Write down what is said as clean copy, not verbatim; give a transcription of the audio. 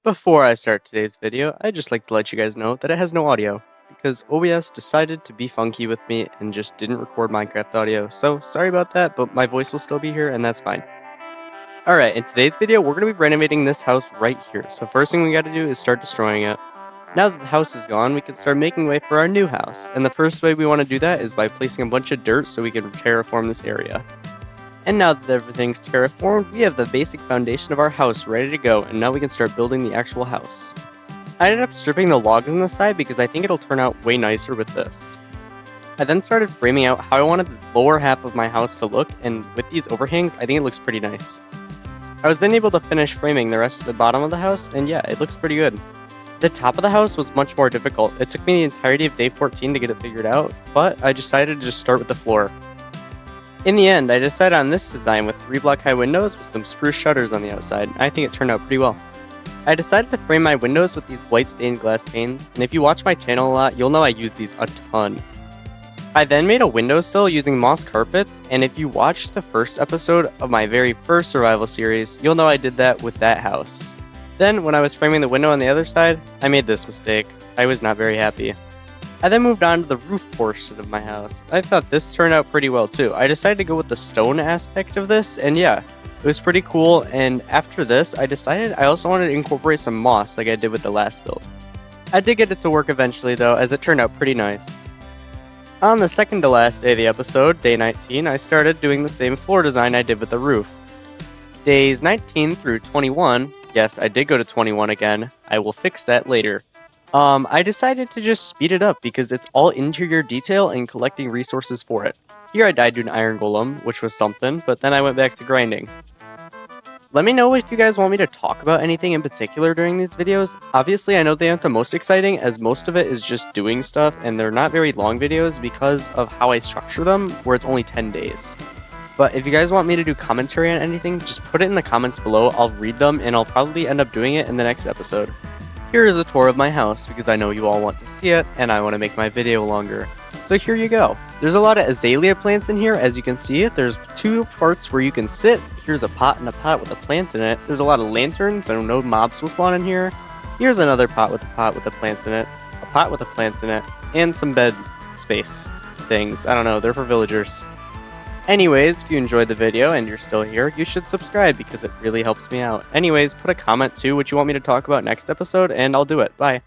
Before I start today's video, I'd just like to let you guys know that it has no audio, because OBS decided to be funky with me and just didn't record Minecraft audio, so sorry about that, but my voice will still be here and that's fine. Alright, in today's video, we're going to be renovating this house right here, so first thing we gotta do is start destroying it. Now that the house is gone, we can start making way for our new house, and the first way we want to do that is by placing a bunch of dirt so we can terraform this area. And now that everything's terraformed, we have the basic foundation of our house ready to go, and now we can start building the actual house. I ended up stripping the logs on the side because I think it'll turn out way nicer with this. I then started framing out how I wanted the lower half of my house to look, and with these overhangs, I think it looks pretty nice. I was then able to finish framing the rest of the bottom of the house, and yeah, it looks pretty good. The top of the house was much more difficult. It took me the entirety of day 14 to get it figured out, but I decided to just start with the floor. In the end, I decided on this design with 3 block high windows with some spruce shutters on the outside. I think it turned out pretty well. I decided to frame my windows with these white stained glass panes, and if you watch my channel a lot, you'll know I use these a ton. I then made a windowsill using moss carpets, and if you watched the first episode of my very first survival series, you'll know I did that with that house. Then, when I was framing the window on the other side, I made this mistake. I was not very happy. I then moved on to the roof portion of my house. I thought this turned out pretty well too. I decided to go with the stone aspect of this, and yeah, it was pretty cool, and after this, I decided I also wanted to incorporate some moss like I did with the last build. I did get it to work eventually though, as it turned out pretty nice. On the second to last day of the episode, day 19, I started doing the same floor design I did with the roof. Days 19 through 21, yes, I did go to 21 again, I will fix that later. I decided to just speed it up because it's all interior detail and collecting resources for it. Here I died to an iron golem, which was something, but then I went back to grinding. Let me know if you guys want me to talk about anything in particular during these videos. Obviously, I know they aren't the most exciting, as most of it is just doing stuff, and they're not very long videos because of how I structure them, where it's only 10 days. But if you guys want me to do commentary on anything, just put it in the comments below, I'll read them, and I'll probably end up doing it in the next episode. Here is a tour of my house, because I know you all want to see it, and I want to make my video longer. So here you go. There's a lot of azalea plants in here, as you can see. There's 2 parts where you can sit. Here's a pot and a pot with the plants in it. There's a lot of lanterns, so no mobs will spawn in here. Here's another pot with the plants in it. A pot with the plants in it. And some bed space things. I don't know, they're for villagers. Anyways, if you enjoyed the video and you're still here, you should subscribe because it really helps me out. Anyways, put a comment too what you want me to talk about next episode, and I'll do it. Bye.